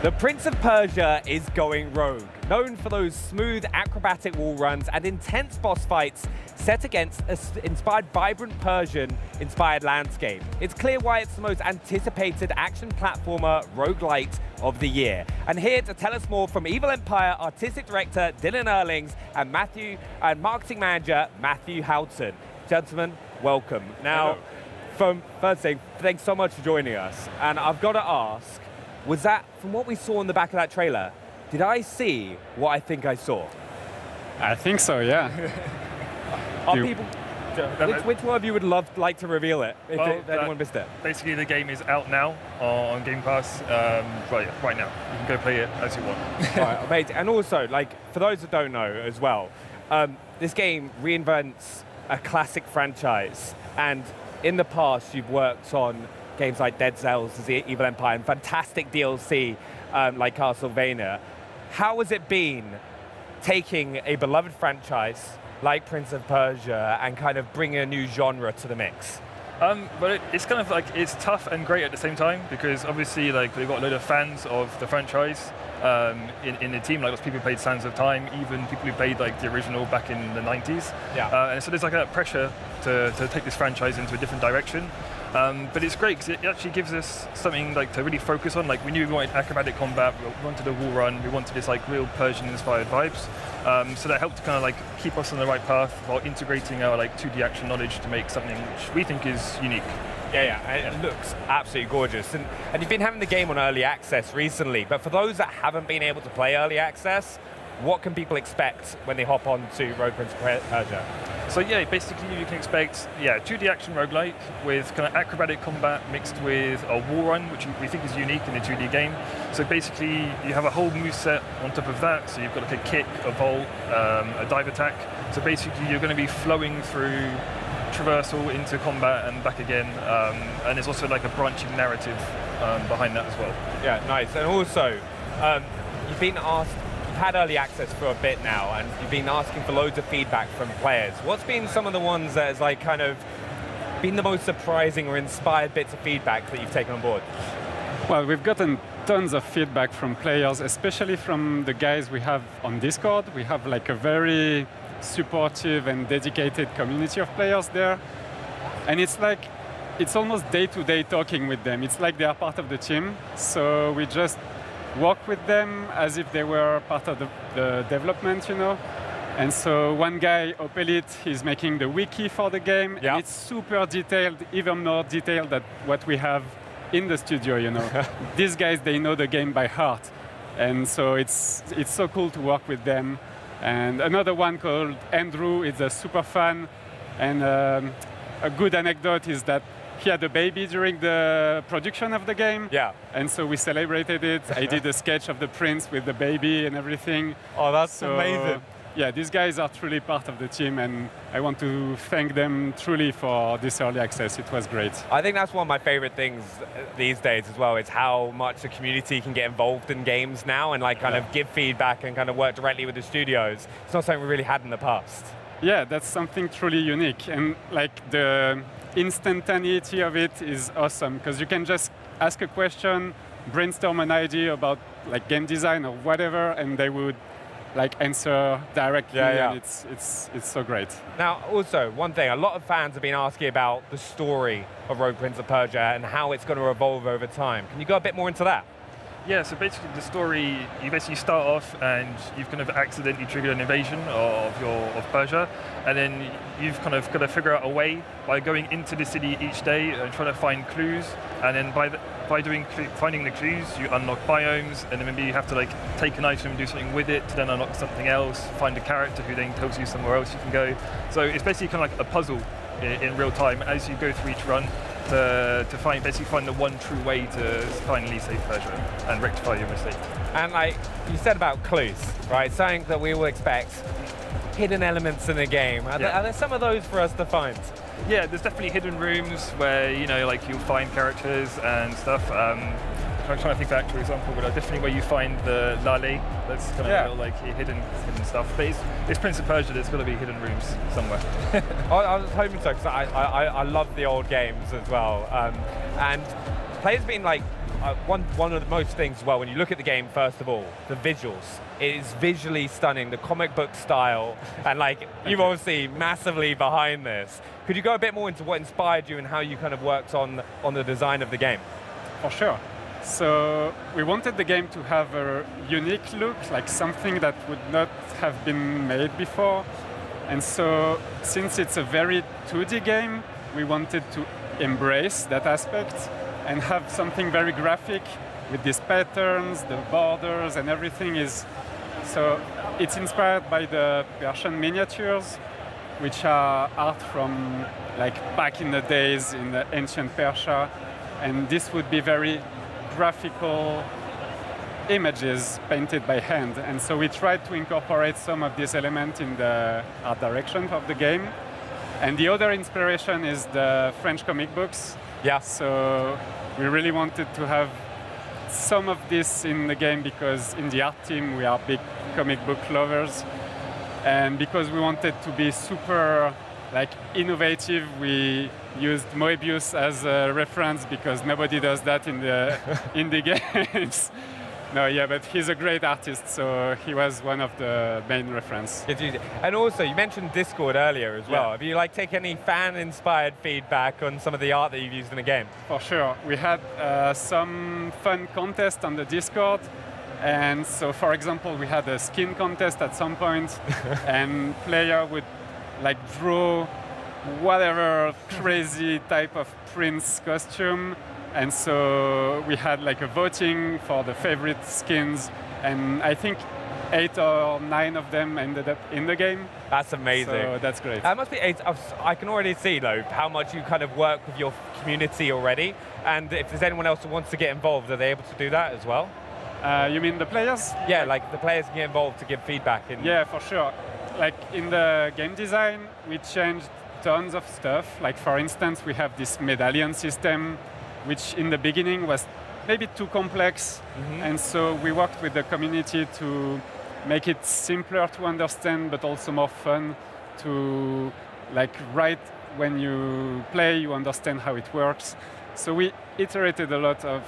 The Prince of Persia is going rogue, known for those smooth, acrobatic wall runs and intense boss fights set against an inspired, vibrant Persian-inspired landscape. It's clear why it's the most anticipated action platformer roguelite of the year. And here to tell us more from Evil Empire Artistic Director Dylan Erlings and Marketing Manager Matthew Houghton. Gentlemen, welcome. Now, first thing, thanks so much for joining us. And I've got to ask, was that, from what we saw in the back of that trailer, did I see what I think I saw? I think so, yeah. Are people, which one of you would like to reveal it, if anyone missed it? Basically, the game is out now on Game Pass, right now. You can go play it as you want. Right, amazing. And also, like, for those that don't know as well, this game reinvents a classic franchise. And in the past, you've worked on games like Dead Cells, the Evil Empire, and fantastic DLC like Castlevania. How has it been taking a beloved franchise like Prince of Persia and kind of bringing a new genre to the mix? But it's kind of like, it's tough and great at the same time, because obviously like we've got a load of fans of the franchise in the team, like lots of people who played Sands of Time, even people who played like the original back in the 90s. Yeah. And so there's like a pressure to take this franchise into a different direction. But it's great because it actually gives us something like to really focus on. Like we knew we wanted acrobatic combat, we wanted a wall run, we wanted this like real Persian-inspired vibes. So that helped to kind of like keep us on the right path while integrating our like 2D action knowledge to make something which we think is unique. Yeah, it looks absolutely gorgeous. And you've been having the game on early access recently, but for those that haven't been able to play early access, what can people expect when they hop on to ROG Prince of Persia? So yeah, basically you can expect 2D action roguelike with kind of acrobatic combat mixed with a wall run, which we think is unique in a 2D game. So basically you have a whole moveset on top of that. So you've got like a kick, a vault, a dive attack. So basically you're going to be flowing through traversal into combat and back again. And there's also like a branching narrative behind that as well. Yeah, nice. And also, you've had early access for a bit now, and you've been asking for loads of feedback from players. What's been some of the ones that has like kind of been the most surprising or inspired bits of feedback that you've taken on board? Well, we've gotten tons of feedback from players, especially from the guys we have on Discord. We have like a very supportive and dedicated community of players there. And it's like, it's almost day-to-day talking with them. It's like they are part of the team. So we just work with them as if they were part of the development, you know. And so one guy, Opelit, he's making the wiki for the game. Yeah. And it's super detailed, even more detailed than what we have in the studio, you know. These guys, they know the game by heart. And so it's so cool to work with them. And another one called Andrew is a super fan. And a good anecdote is that he had a baby during the production of the game. Yeah. And so we celebrated it. I did a sketch of the prince with the baby and everything. Oh, that's amazing. Yeah, these guys are truly part of the team, and I want to thank them truly for this early access. It was great. I think that's one of my favorite things these days as well, is how much the community can get involved in games now and like kind of give feedback and kind of work directly with the studios. It's not something we really had in the past. Yeah, that's something truly unique. And like the instantaneity of it is awesome, because you can just ask a question, brainstorm an idea about like game design or whatever, and they would like answer directly. And it's so great. Now, also, one thing, a lot of fans have been asking about the story of ROG Prince of Persia and how it's going to evolve over time. Can you go a bit more into that? Yeah, so basically the story, you basically start off and you've kind of accidentally triggered an invasion of Persia, and then you've kind of got to figure out a way by going into the city each day and trying to find clues, and then by finding the clues, you unlock biomes, and then maybe you have to like take an item and do something with it to then unlock something else, find a character who then tells you somewhere else you can go. So it's basically kind of like a puzzle in real time as you go through each run, to basically find the one true way to finally save Persia and rectify your mistake. And like you said about clues, right? Something that we will expect, hidden elements in the game. Are there some of those for us to find? Yeah, there's definitely hidden rooms where, you know, like you'll find characters and stuff. I'm trying to think of an actual example, but definitely where you find the Lale, that's kind of like hidden stuff. But it's Prince of Persia, there's got to be hidden rooms somewhere. I was hoping so, because I love the old games as well. And players been like one of the most things as well, when you look at the game, first of all, the visuals. It is visually stunning, the comic book style, and like, you've obviously massively behind this. Could you go a bit more into what inspired you and how you kind of worked on the design of the game? For sure. So we wanted the game to have a unique look, like something that would not have been made before. And so since it's a very 2D game, we wanted to embrace that aspect and have something very graphic with these patterns, the borders and everything is... So it's inspired by the Persian miniatures, which are art from like back in the days in the ancient Persia. And this would be very graphical images painted by hand. And so we tried to incorporate some of these elements in the art direction of the game. And the other inspiration is the French comic books. Yeah. So we really wanted to have some of this in the game because in the art team we are big comic book lovers. And because we wanted to be super like innovative, we used Moebius as a reference because nobody does that in the indie games. No, yeah, but he's a great artist, so he was one of the main reference. And also, you mentioned Discord earlier as well. Yeah. Have you like taken any fan-inspired feedback on some of the art that you've used in the game? For sure. We had some fun contests on the Discord. And so, for example, we had a skin contest at some point, and player would like draw whatever crazy type of prince costume. And so we had like a voting for the favorite skins, and I think 8 or 9 of them ended up in the game. That's amazing. So that's great. That must be, I can already see though how much you kind of work with your community already, and if there's anyone else who wants to get involved, are they able to do that as well? You mean the players? Yeah, like the players can get involved to give feedback. Yeah, for sure. Like in the game design, we changed tons of stuff. Like for instance, we have this medallion system, which in the beginning was maybe too complex. And so we worked with the community to make it simpler to understand, but also more fun to like right when you play, you understand how it works. So we iterated a lot of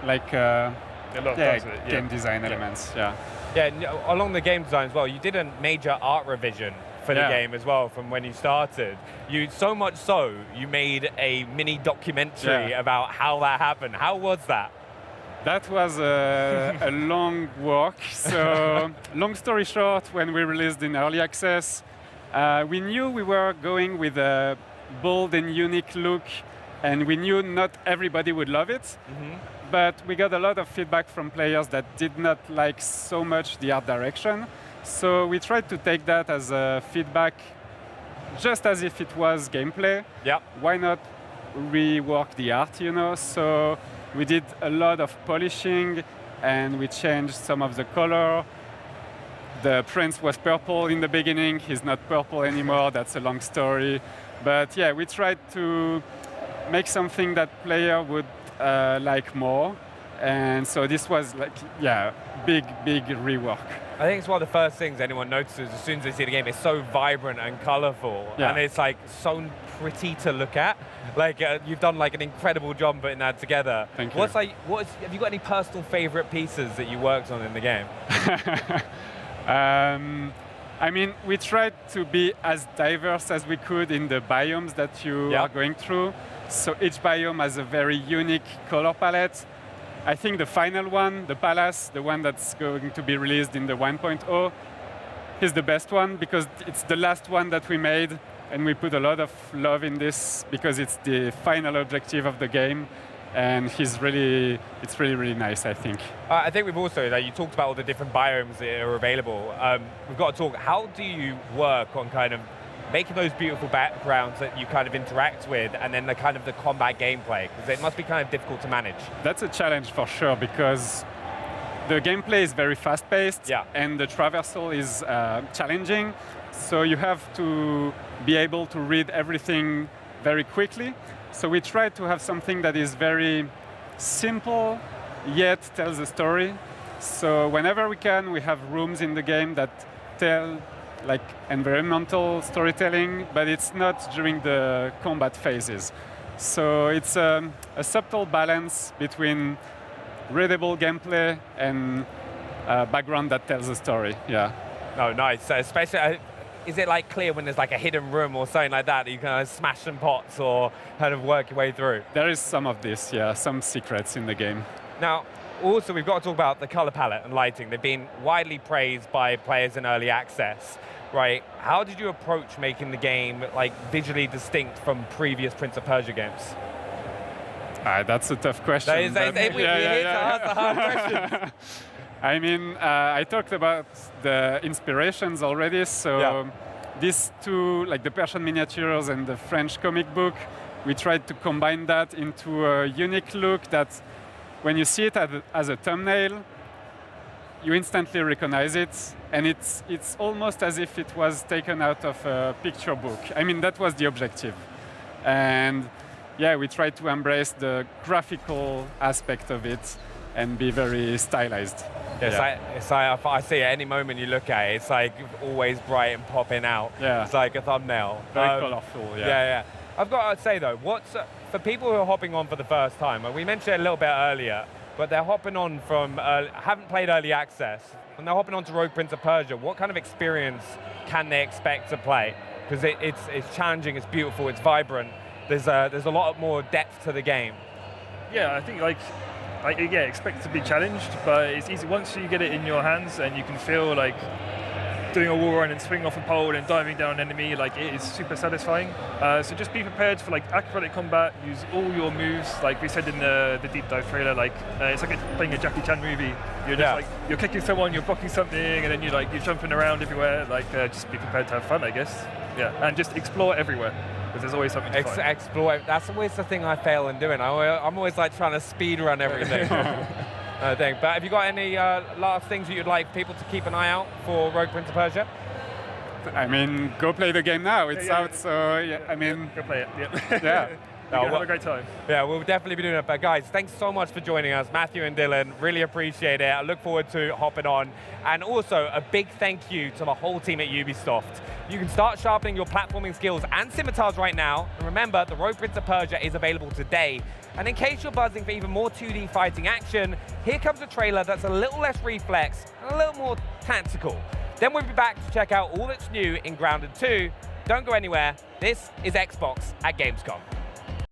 like game design elements. Yeah, along the game design as well, you did a major art revision for the game as well from when you started. So much so, you made a mini documentary about how that happened. How was that? That was a long walk. So, long story short, when we released in early access, we knew we were going with a bold and unique look, and we knew not everybody would love it. But we got a lot of feedback from players that did not like so much the art direction. So we tried to take that as a feedback, just as if it was gameplay. Yeah. Why not rework the art, you know? So we did a lot of polishing, and we changed some of the color. The prince was purple in the beginning. He's not purple anymore. That's a long story. But yeah, we tried to make something that player would like more. And so this was like, big rework. I think it's one of the first things anyone notices as soon as they see the game. It's so vibrant and colorful, and it's like so pretty to look at. Like you've done like an incredible job putting that together. Thank you. Have you got any personal favorite pieces that you worked on in the game? I mean, we tried to be as diverse as we could in the biomes that you are going through. So each biome has a very unique color palette. I think the final one, the Palace, the one that's going to be released in the 1.0, is the best one because it's the last one that we made, and we put a lot of love in this because it's the final objective of the game, and it's really nice, I think. I think we've also, you talked about all the different biomes that are available. We've got to talk, how do you work on kind of making those beautiful backgrounds that you kind of interact with, and then the kind of the combat gameplay? Because it must be kind of difficult to manage. That's a challenge for sure, because the gameplay is very fast-paced, and the traversal is challenging. So you have to be able to read everything very quickly. So we try to have something that is very simple, yet tells a story. So whenever we can, we have rooms in the game that tell like environmental storytelling, but it's not during the combat phases. So it's a subtle balance between readable gameplay and background that tells a story. Yeah. Oh, nice. So especially, is it like clear when there's like a hidden room or something like that you can smash some pots or kind of work your way through? There is some of this, yeah, some secrets in the game. Now, also we've got to talk about the color palette and lighting. They've been widely praised by players in early access, right? How did you approach making the game like visually distinct from previous Prince of Persia games? That's a tough question. We're here to ask the hard questions. I mean, I talked about the inspirations already, so these two, like the Persian miniatures and the French comic book, we tried to combine that into a unique look that when you see it as a thumbnail, you instantly recognize it, and it's almost as if it was taken out of a picture book. I mean, that was the objective. And yeah, we tried to embrace the graphical aspect of it and be very stylized. It's like I see at any moment you look at it, it's like always bright and popping out. Yeah. It's like a thumbnail. Very colorful, Yeah. I've got to say though, for people who are hopping on for the first time, we mentioned it a little bit earlier, but they're hopping on from, haven't played early access, and they're hopping on to Rogue Prince of Persia. What kind of experience can they expect to play? Because it's challenging, it's beautiful, it's vibrant. There's a lot more depth to the game. Yeah, I think expect to be challenged, but it's easy once you get it in your hands and you can feel like doing a wall run and swinging off a pole and diving down an enemy, like it is super satisfying. So just be prepared for like acrobatic combat, use all your moves, like we said in the deep dive trailer, like it's like playing a Jackie Chan movie. You're just like, you're kicking someone, you're blocking something, and then you're jumping around everywhere, like just be prepared to have fun, I guess. Yeah, and just explore everywhere. Because there's always something to find. Explore. That's always the thing I fail in doing. I'm always like trying to speed run everything. But have you got any last things that you'd like people to keep an eye out for Rogue Prince of Persia? I mean, go play the game now. It's out, so yeah, I mean... Go play it, Yeah. Have a great time. Yeah, we'll definitely be doing it. But guys, thanks so much for joining us, Matthew and Dylan. Really appreciate it. I look forward to hopping on. And also, a big thank you to the whole team at Ubisoft. You can start sharpening your platforming skills and scimitars right now. And remember, the Rogue Prince of Persia is available today. And in case you're buzzing for even more 2D fighting action, here comes a trailer that's a little less reflex and a little more tactical. Then we'll be back to check out all that's new in Grounded 2. Don't go anywhere. This is Xbox at Gamescom.